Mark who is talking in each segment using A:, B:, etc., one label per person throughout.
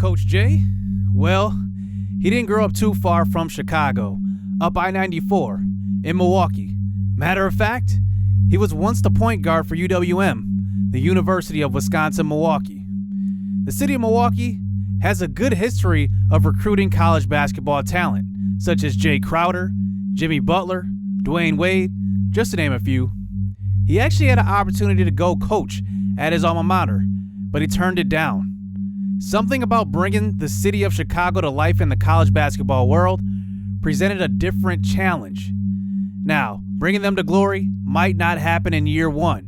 A: Coach J? Well, he didn't grow up too far from Chicago, up I-94 in Milwaukee. Matter of fact, he was once the point guard for UWM, the University of Wisconsin-Milwaukee. The city of Milwaukee has a good history of recruiting college basketball talent, such as Jay Crowder, Jimmy Butler, Dwayne Wade, just to name a few. He actually had an opportunity to go coach at his alma mater, but he turned it down. Something about bringing the city of Chicago to life in the college basketball world presented a different challenge. Now, bringing them to glory might not happen in year one,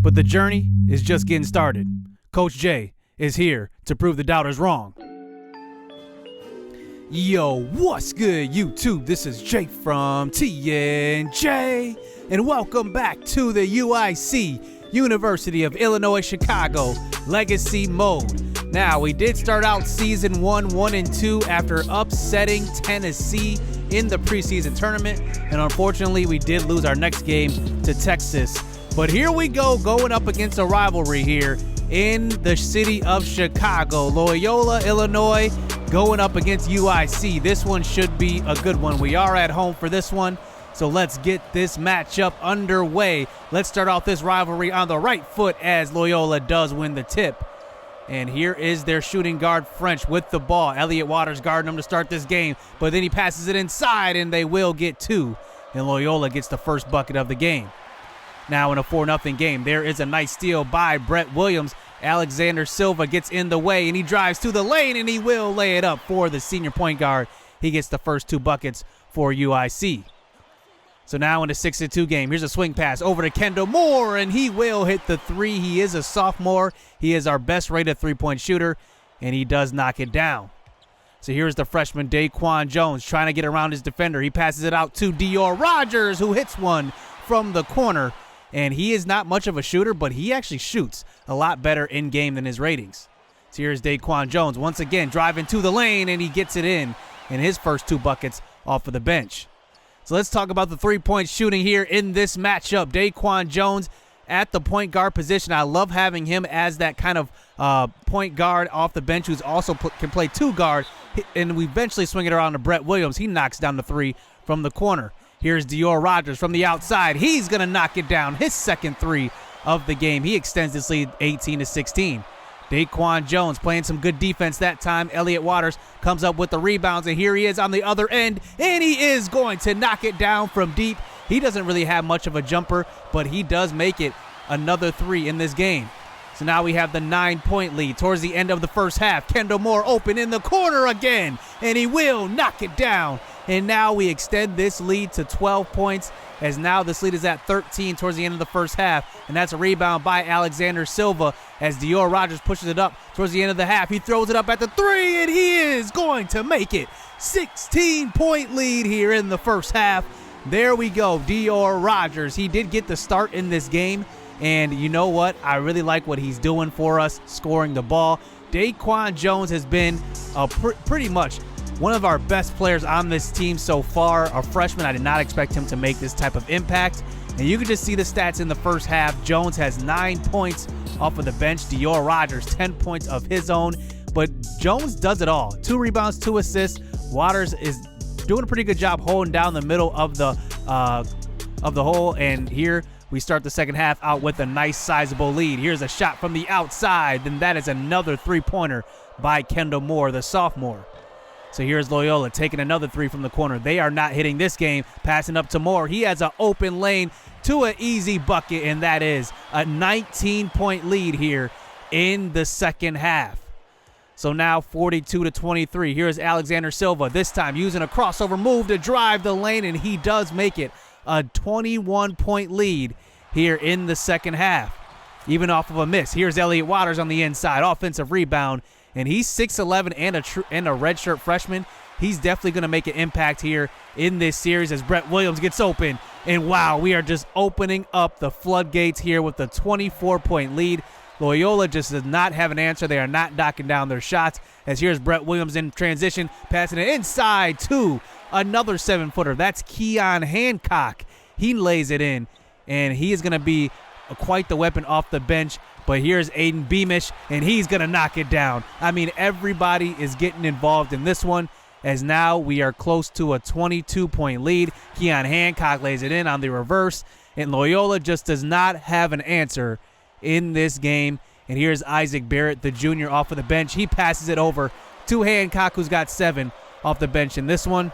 A: but the journey is just getting started. Coach J is here to prove the doubters wrong. Yo, what's good, YouTube? This is Jake from TNJ, and welcome back to the UIC, University of Illinois Chicago Legacy Mode. Now, we did start out season 1-1-2 after upsetting Tennessee in the preseason tournament, and unfortunately, we did lose our next game to Texas. But here we go, going up against a rivalry here in the city of Chicago. Loyola, Illinois, going up against UIC. This one should be a good one. We are at home for this one, so let's get this matchup underway. Let's start off this rivalry on the right foot as Loyola does win the tip. And here is their shooting guard, French, with the ball. Elliot Waters guarding him to start this game, but then he passes it inside, and they will get two. And Loyola gets the first bucket of the game. Now in a 4-0 game, there is a nice steal by Brett Williams. Alexander Silva gets in the way, and he drives to the lane, and he will lay it up for the senior point guard. He gets the first two buckets for UIC. So now in a 6-2 game, here's a swing pass over to Kendall Moore, and he will hit the three. He is a sophomore. He is our best rated three-point shooter, and he does knock it down. So here's the freshman Daquan Jones trying to get around his defender. He passes it out to Dior Rogers, who hits one from the corner. And he is not much of a shooter, but he actually shoots a lot better in-game than his ratings. So here's Daquan Jones once again driving to the lane, and he gets it in his first two buckets off of the bench. So let's talk about the three-point shooting here in this matchup. Daquan Jones at the point guard position. I love having him as that kind of point guard off the bench who's also can play two guard, and we eventually swing it around to Brett Williams. He knocks down the three from the corner. Here's Dior Rogers from the outside. He's going to knock it down. His second three of the game. He extends this lead 18-16. Daquan Jones playing some good defense that time. Elliot Waters comes up with the rebounds, and here he is on the other end, and he is going to knock it down from deep. He doesn't really have much of a jumper, but he does make it another three in this game. So now we have the 9-point lead towards the end of the first half. Kendall Moore open in the corner again, and he will knock it down. And now we extend this lead to 12 points, as now this lead is at 13 towards the end of the first half. And that's a rebound by Alexander Silva as Dior Rogers pushes it up towards the end of the half. He throws it up at the three, and he is going to make it. 16-point lead here in the first half. There we go, Dior Rogers. He did get the start in this game, and you know what? I really like what he's doing for us, scoring the ball. Daquan Jones has been pretty much one of our best players on this team so far. A freshman, I did not expect him to make this type of impact. And you can just see the stats in the first half. Jones has 9 points off of the bench. Dior Rogers, 10 points of his own. But Jones does it all. 2 rebounds, 2 assists. Waters is doing a pretty good job holding down the middle of the hole. And here we start the second half out with a nice sizable lead. Here's a shot from the outside. Then that is another three-pointer by Kendall Moore, the sophomore. So here's Loyola taking another three from the corner. They are not hitting this game. Passing up to Moore. He has an open lane to an easy bucket, and that is a 19-point lead here in the second half. So now 42-23. Here's Alexander Silva, this time using a crossover move to drive the lane, and he does make it a 21-point lead here in the second half, even off of a miss. Here's Elliot Waters on the inside, offensive rebound. And he's 6'11" and a redshirt freshman. He's definitely going to make an impact here in this series as Brett Williams gets open. And wow, we are just opening up the floodgates here with the 24-point lead. Loyola just does not have an answer. They are not knocking down their shots. As here's Brett Williams in transition, passing it inside to another 7-footer. That's Keon Hancock. He lays it in, and he is going to be quite the weapon off the bench But here's Aiden Beamish, and he's going to knock it down. I mean, everybody is getting involved in this one, as now we are close to a 22-point lead. Keon Hancock lays it in on the reverse, and Loyola just does not have an answer in this game. And here's Isaac Barrett, the junior, off of the bench. He passes it over to Hancock, who's got 7 off the bench in this one.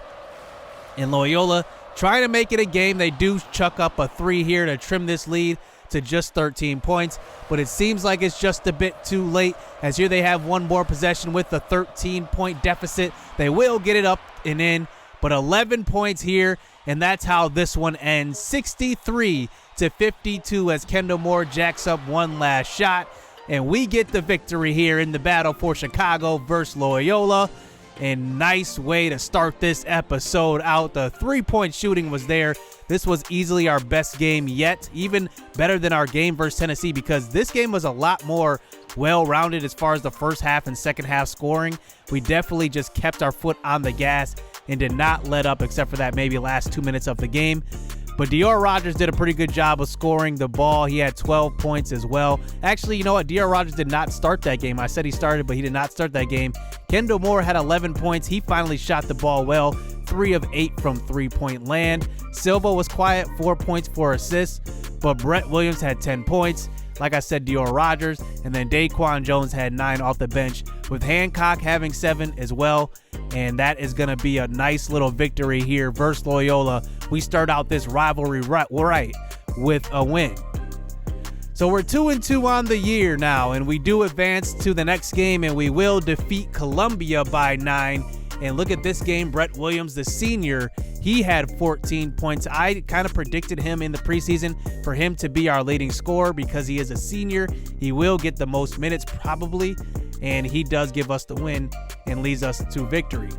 A: And Loyola trying to make it a game. They do chuck up a 3 here to trim this lead to just 13 points, but it seems like it's just a bit too late, as here they have one more possession with a 13-point deficit. They will get it up and in, but 11 points here, and that's how this one ends, 63-52, as Kendall Moore jacks up one last shot, and we get the victory here in the battle for Chicago versus Loyola. And nice way to start this episode out. The 3-point shooting was there. This was easily our best game yet, even better than our game versus Tennessee, because this game was a lot more well-rounded as far as the first half and second half scoring. We definitely just kept our foot on the gas and did not let up, except for that maybe last 2 minutes of the game. But Dior Rogers did a pretty good job of scoring the ball. He had 12 points as well. Actually, you know what? Dior Rogers did not start that game. I said he started, but he did not start that game. Kendall Moore had 11 points. He finally shot the ball well. 3 of 8 from three-point land. Silva was quiet, 4 points, 4 assists. But Brett Williams had 10 points. Like I said, Dior Rogers. And then Daquan Jones had 9 off the bench, with Hancock having 7 as well. And that is going to be a nice little victory here versus Loyola. We start out this rivalry right with a win. So we're 2-2 on the year now, and we do advance to the next game, and we will defeat Columbia by 9. And look at this game. Brett Williams, the senior, he had 14 points. I kind of predicted him in the preseason for him to be our leading scorer because he is a senior. He will get the most minutes probably, and he does give us the win and leads us to victory.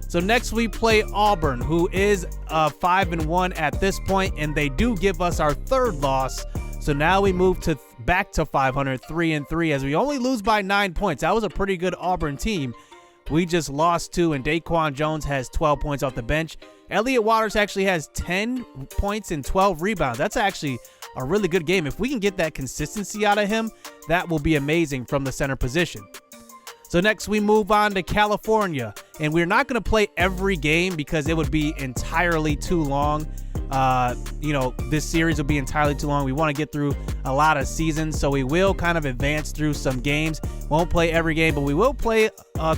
A: So next we play Auburn, who is 5-1 at this point, and they do give us our 3rd loss. So now we move to back to 500, 3-3, as we only lose by 9 points. That was a pretty good Auburn team. We just lost 2, and Daquan Jones has 12 points off the bench. Elliot Waters actually has 10 points and 12 rebounds. That's actually a really good game. If we can get that consistency out of him, that will be amazing from the center position. So next we move on to California, and we're not going to play every game because it would be entirely too long. This series will be entirely too long. We want to get through a lot of seasons, so we will kind of advance through some games. Won't play every game, but we will play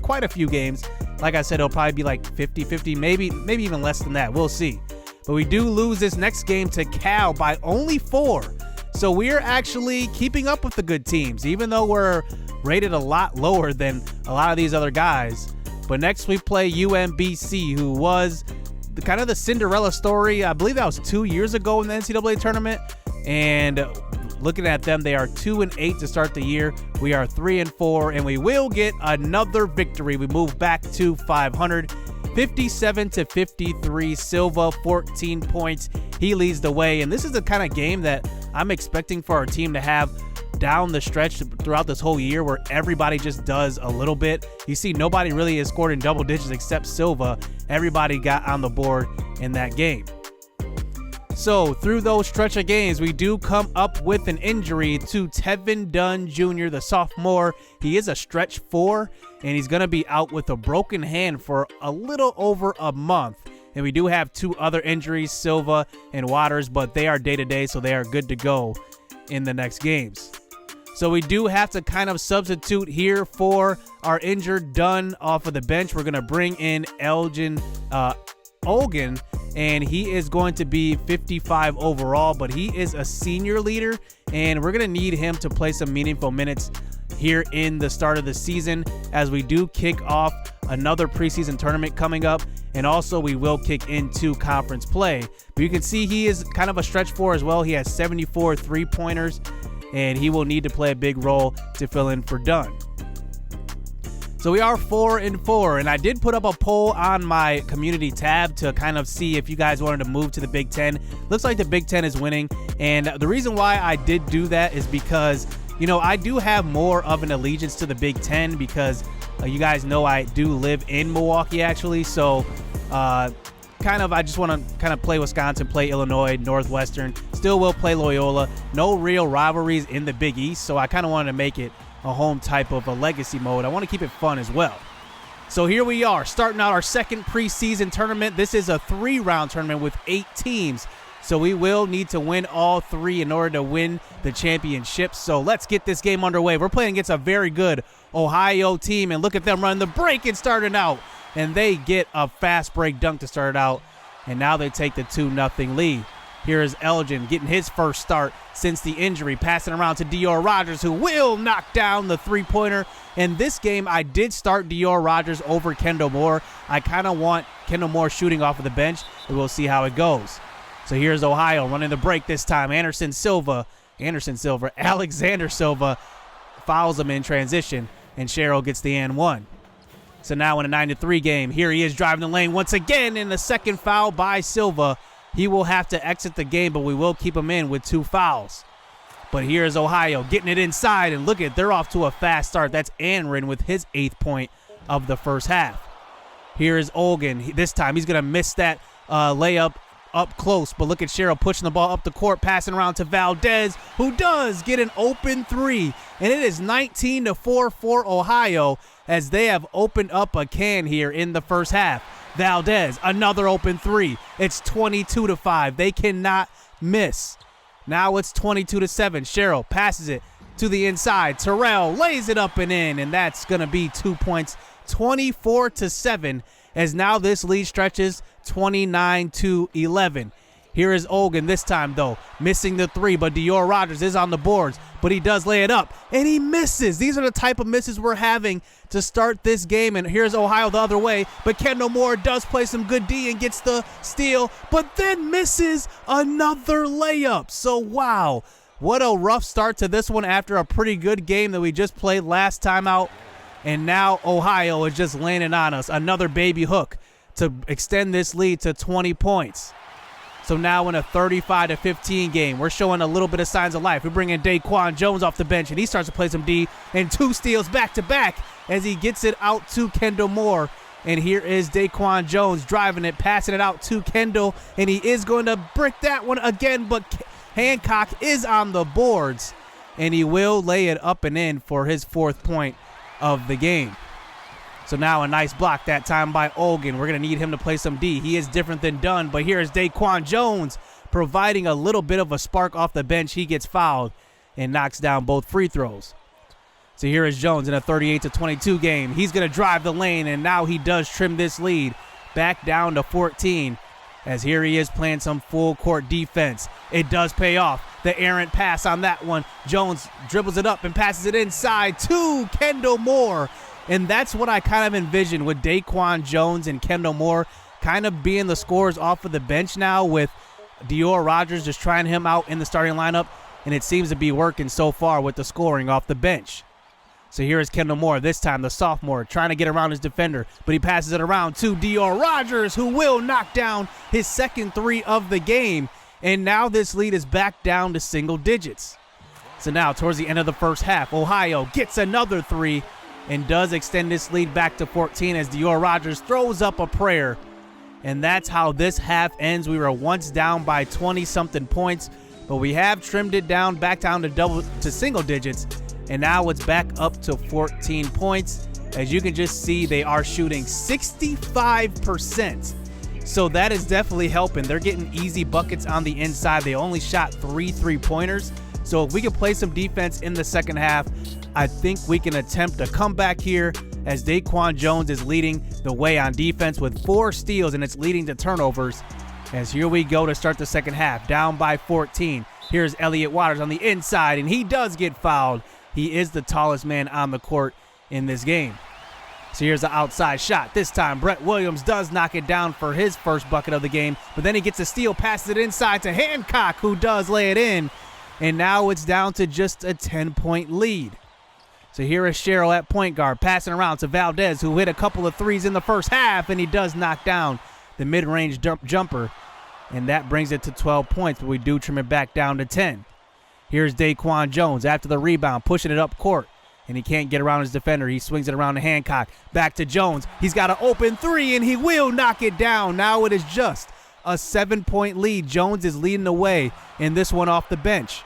A: quite a few games. Like I said, it'll probably be like 50-50, maybe even less than that. We'll see. But we do lose this next game to Cal by only 4. So we're actually keeping up with the good teams, even though we're rated a lot lower than a lot of these other guys. But next we play UMBC, who was kind of the Cinderella story. I believe that was 2 years ago in the NCAA tournament. And looking at them, they are 2-8 to start the year. We are 3-4, and we will get another victory. We move back to 500, 57-53. Silva, 14 points. He leads the way, and this is the kind of game that I'm expecting for our team to have down the stretch throughout this whole year, where everybody just does a little bit. You see, nobody really has scored in double digits except Silva. Everybody got on the board in that game. So through those stretch of games, we do come up with an injury to Tevin Dunn Jr., the sophomore. He is a stretch 4, and he's going to be out with a broken hand for a little over a month. And we do have 2 other injuries, Silva and Waters, but they are day-to-day, so they are good to go in the next games. So we do have to kind of substitute here for our injured Dunn off of the bench. We're going to bring in Olgin, and he is going to be 55 overall, but he is a senior leader, and we're going to need him to play some meaningful minutes here in the start of the season, as we do kick off another preseason tournament coming up, and also we will kick into conference play. But you can see he is kind of a stretch 4 as well. He has 74 3-pointers, and he will need to play a big role to fill in for Dunn. So we are 4-4, and I did put up a poll on my community tab to kind of see if you guys wanted to move to the Big Ten. Looks like the Big Ten is winning, and the reason why I did do that is because, I do have more of an allegiance to the Big Ten because you guys know I do live in Milwaukee, actually. So I just want to kind of play Wisconsin, play Illinois, Northwestern. Still will play Loyola. No real rivalries in the Big East, so I kind of wanted to make it a home type of a legacy mode. I want to keep it fun as well. So here we are, starting out our second preseason tournament. This is a 3-round tournament with 8 teams. So we will need to win all 3 in order to win the championship. So let's get this game underway. We're playing against a very good Ohio team, and look at them running the break and starting out. And they get a fast break dunk to start out, and now they take the 2-0 lead. Here is Elgin getting his first start since the injury, passing around to Dior Rogers, who will knock down the 3-pointer. In this game, I did start Dior Rogers over Kendall Moore. I kind of want Kendall Moore shooting off of the bench, and we'll see how it goes. So here's Ohio running the break this time. Alexander Silva fouls him in transition, and Sherrill gets the and 1. So now in a 9-3 game, here he is driving the lane once again, in the second foul by Silva. He will have to exit the game, but we will keep him in with 2 fouls. But here's Ohio getting it inside, and look at, they're off to a fast start. That's Anrin with his 8th point of the first half. Here is Olgan. This time he's going to miss that layup up close, but look at Sherrill pushing the ball up the court, passing around to Valdez, who does get an open 3. And it is 19-4 for Ohio, as they have opened up a can here in the first half. Valdez, another open 3. It's 22-5. They cannot miss. Now it's 22-7. Sherrill passes it to the inside. Terrell lays it up and in, and that's going to be 2 points, 24-7, as now this lead stretches 29-11. Here is Olgan this time, though, missing the 3, but Dior Rogers is on the boards, but he does lay it up, and he misses. These are the type of misses we're having to start this game, and here's Ohio the other way, but Kendall Moore does play some good D and gets the steal, but then misses another layup. So, wow, what a rough start to this one after a pretty good game that we just played last time out, and now Ohio is just landing on us. Another baby hook to extend this lead to 20 points. So now in a 35-15 game, we're showing a little bit of signs of life. We bring in Daquan Jones off the bench, and he starts to play some D, and 2 steals back-to-back as he gets it out to Kendall Moore. And here is Daquan Jones driving it, passing it out to Kendall, and he is going to brick that one again, but Hancock is on the boards, and he will lay it up and in for his 4th point of the game. So now a nice block that time by Olgan. We're going to need him to play some D. He is different than Dunn, but here is Daquan Jones providing a little bit of a spark off the bench. He gets fouled and knocks down both free throws. So here is Jones in a 38-22 game. He's going to drive the lane, and now he does trim this lead back down to 14, as here he is playing some full court defense. It does pay off. The errant pass on that one. Jones dribbles it up and passes it inside to Kendall Moore. And that's what I kind of envisioned with Daquan Jones and Kendall Moore kind of being the scorers off of the bench now, with Dior Rogers just trying him out in the starting lineup, and it seems to be working so far with the scoring off the bench. So here is Kendall Moore, this time the sophomore, trying to get around his defender, but he passes it around to Dior Rogers, who will knock down his 2nd 3 of the game, and now this lead is back down to single digits. So now towards the end of the first half, Ohio gets another 3, and does extend this lead back to 14 as Dior Rogers throws up a prayer. And that's how this half ends. We were once down by 20-something points, but we have trimmed it down back down to single digits, and now it's back up to 14 points. As you can just see, they are shooting 65%. So that is definitely helping. They're getting easy buckets on the inside. They only shot 3 3-pointers. So if we can play some defense in the second half, I think we can attempt a comeback here, as Daquan Jones is leading the way on defense with 4 steals, and it's leading to turnovers. As here we go to start the second half, down by 14. Here's Elliott Waters on the inside, and he does get fouled. He is the tallest man on the court in this game. So here's the outside shot. This time, Brett Williams does knock it down for his first bucket of the game, but then he gets a steal, passes it inside to Hancock, who does lay it in, and now it's down to just a 10-point lead. So here is Sherrill at point guard, passing around to Valdez, who hit a couple of threes in the first half, and he does knock down the mid-range jumper, and that brings it to 12 points, but we do trim it back down to 10. Here's Daquan Jones after the rebound, pushing it up court, and he can't get around his defender. He swings it around to Hancock. Back to Jones. He's got an open three, and he will knock it down. Now it is just a 7-point lead. Jones is leading the way in this one off the bench.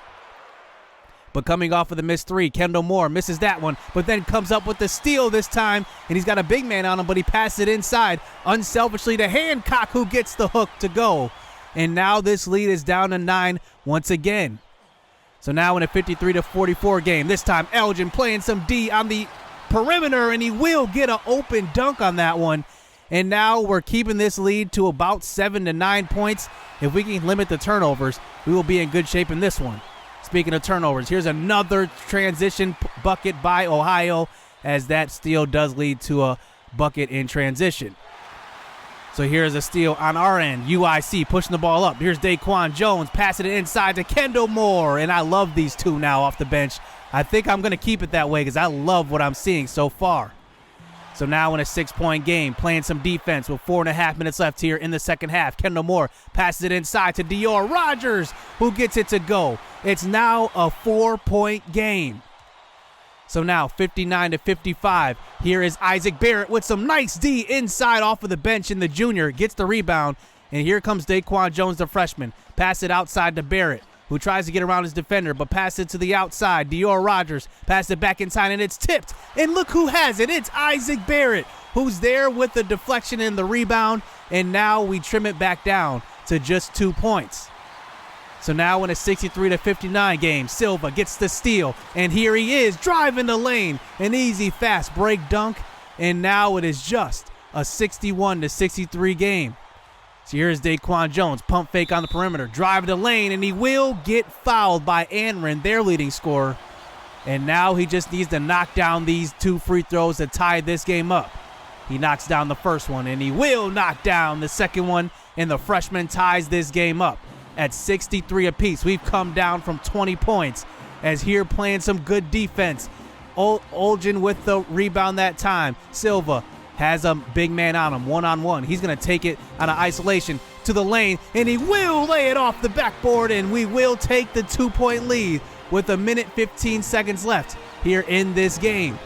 A: But coming off of the missed three, Kendall Moore misses that one, but then comes up with the steal this time, and he's got a big man on him, but he passes it inside unselfishly to Hancock, who gets the hook to go. And now this lead is down to 9 once again. So now in a 53-44 game, this time Elgin playing some D on the perimeter, and he will get an open dunk on that one. And now we're keeping this lead to about 7 to 9 points. If we can limit the turnovers, we will be in good shape in this one. Speaking of turnovers, here's another transition bucket by Ohio, as that steal does lead to a bucket in transition. So here's a steal on our end. UIC pushing the ball up. Here's Daquan Jones passing it inside to Kendall Moore, and I love these two now off the bench. I think I'm going to keep it that way because I love what I'm seeing so far. So now in a 6-point game, playing some defense with 4.5 minutes left here in the second half. Kendall Moore passes it inside to Dior Rogers, who gets it to go. It's now a 4-point game. So now 59-55. Here is Isaac Barrett with some nice D inside off of the bench, and the junior gets the rebound. And here comes Daquan Jones, the freshman. Pass it outside to Barrett, who tries to get around his defender, but pass it to the outside. Dior Rogers pass it back inside, and it's tipped. And look who has it. It's Isaac Barrett, who's there with the deflection and the rebound. And now we trim it back down to just 2 points. So now in a 63-59 game, Silva gets the steal, and here he is driving the lane. An easy, fast break dunk, and now it is just a 61-63 game. So here's Daquan Jones, pump fake on the perimeter, driving the lane, and he will get fouled by Anrin, their leading scorer. And now he just needs to knock down these 2 free throws to tie this game up. He knocks down the first one, and he will knock down the second one, and the freshman ties this game up at 63 apiece. We've come down from 20 points as here playing some good defense. Olgin with the rebound that time. Silva has a big man on him, one-on-one. He's going to take it out of isolation to the lane, and he will lay it off the backboard, and we will take the 2-point lead with 1:15 seconds left here in this game.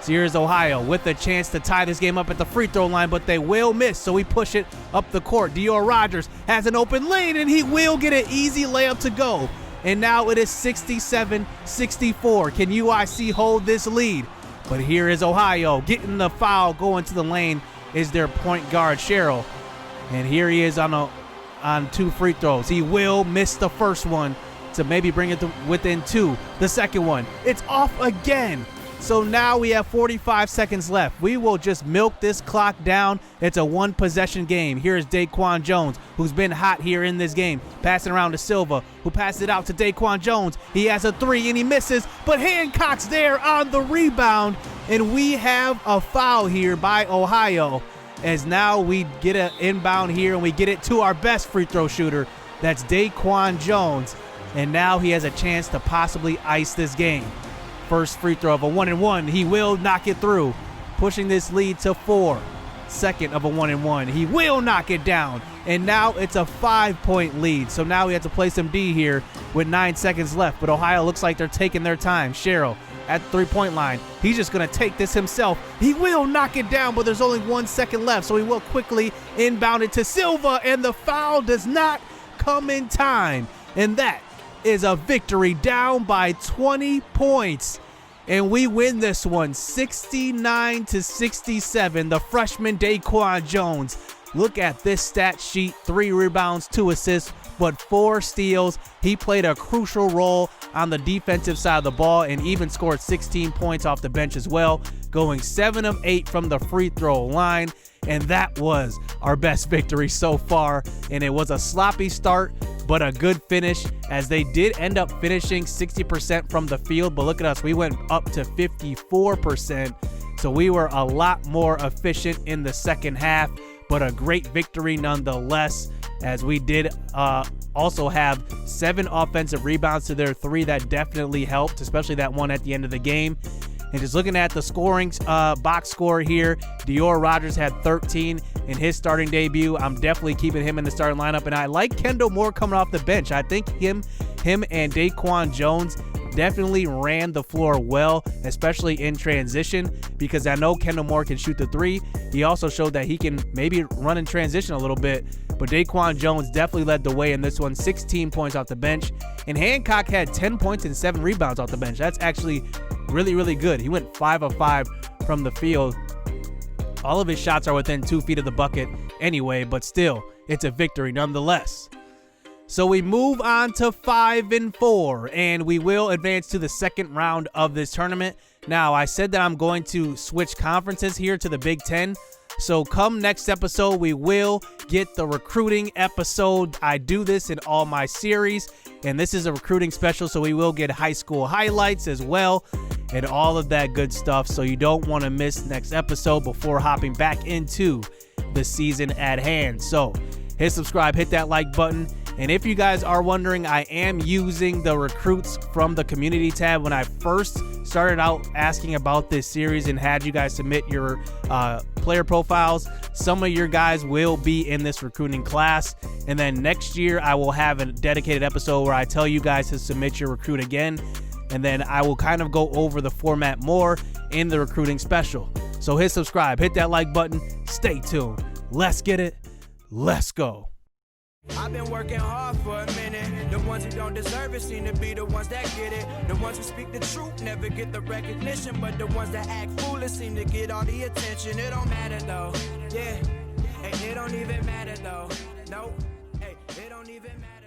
A: So here's Ohio with a chance to tie this game up at the free throw line, but they will miss, so we push it up the court. Dior Rogers has an open lane, and he will get an easy layup to go. And now it is 67-64. Can UIC hold this lead? But here is Ohio getting the foul, going to the lane is their point guard, Sherrill. And here he is on 2 free throws. He will miss the first one to maybe bring it to within 2. The second one, it's off again. So now we have 45 seconds left. We will just milk this clock down. It's a 1-possession game. Here's Daquan Jones, who's been hot here in this game. Passing around to Silva, who passes it out to Daquan Jones. He has a 3 and he misses, but Hancock's there on the rebound. And we have a foul here by Ohio, as now we get an inbound here and we get it to our best free throw shooter. That's Daquan Jones. And now he has a chance to possibly ice this game. First free throw of a 1-and-1. He will knock it through, pushing this lead to 4. Second of a 1-and-1. He will knock it down. And now it's a 5-point lead. So now we have to play some D here with 9 seconds left. But Ohio looks like they're taking their time. Sherrill at the 3-point line. He's just going to take this himself. He will knock it down, but there's only 1 second left. So he will quickly inbound it to Silva. And the foul does not come in time. And that is a victory, down by 20 points, and we win this one 69-67. The freshman Daquan Jones, look at this stat sheet: 3 rebounds, 2 assists, but 4 steals. He played a crucial role on the defensive side of the ball and even scored 16 points off the bench as well, going 7 of 8 from the free throw line. And that was our best victory so far. And it was a sloppy start, but a good finish, as they did end up finishing 60% from the field. But look at us, we went up to 54%. So we were a lot more efficient in the second half, but a great victory nonetheless, as we did also have 7 offensive rebounds to their 3. That definitely helped, especially that one at the end of the game. And just looking at the scoring box score here, Dior Rogers had 13 in his starting debut. I'm definitely keeping him in the starting lineup, and I like Kendall Moore coming off the bench. I think him and Daquan Jones, definitely ran the floor well, especially in transition, because I know Kendall Moore can shoot the three. He also showed that he can maybe run in transition a little bit, but Daquan Jones definitely led the way in this one, 16 points off the bench. And Hancock had 10 points and 7 rebounds off the bench. That's actually really, really good. He went 5 of 5 from the field. All of his shots are within 2 feet of the bucket anyway, but still, it's a victory nonetheless. So we move on to 5 and 4, and we will advance to the second round of this tournament. Now, I said that I'm going to switch conferences here to the Big Ten. So come next episode, we will get the recruiting episode. I do this in all my series, and this is a recruiting special, so we will get high school highlights as well and all of that good stuff. So you don't want to miss next episode before hopping back into the season at hand. So hit subscribe, hit that like button. And if you guys are wondering, I am using the recruits from the community tab. When I first started out asking about this series and had you guys submit your player profiles, some of your guys will be in this recruiting class. And then next year, I will have a dedicated episode where I tell you guys to submit your recruit again. And then I will kind of go over the format more in the recruiting special. So hit subscribe, hit that like button, stay tuned. Let's get it. Let's go.
B: I've been working hard for a minute. The ones who don't deserve it seem to be the ones that get it. The ones who speak the truth never get the recognition, but the ones that act foolish seem to get all the attention. It don't matter though, yeah. Hey, it don't even matter though, no. Hey, it don't even matter.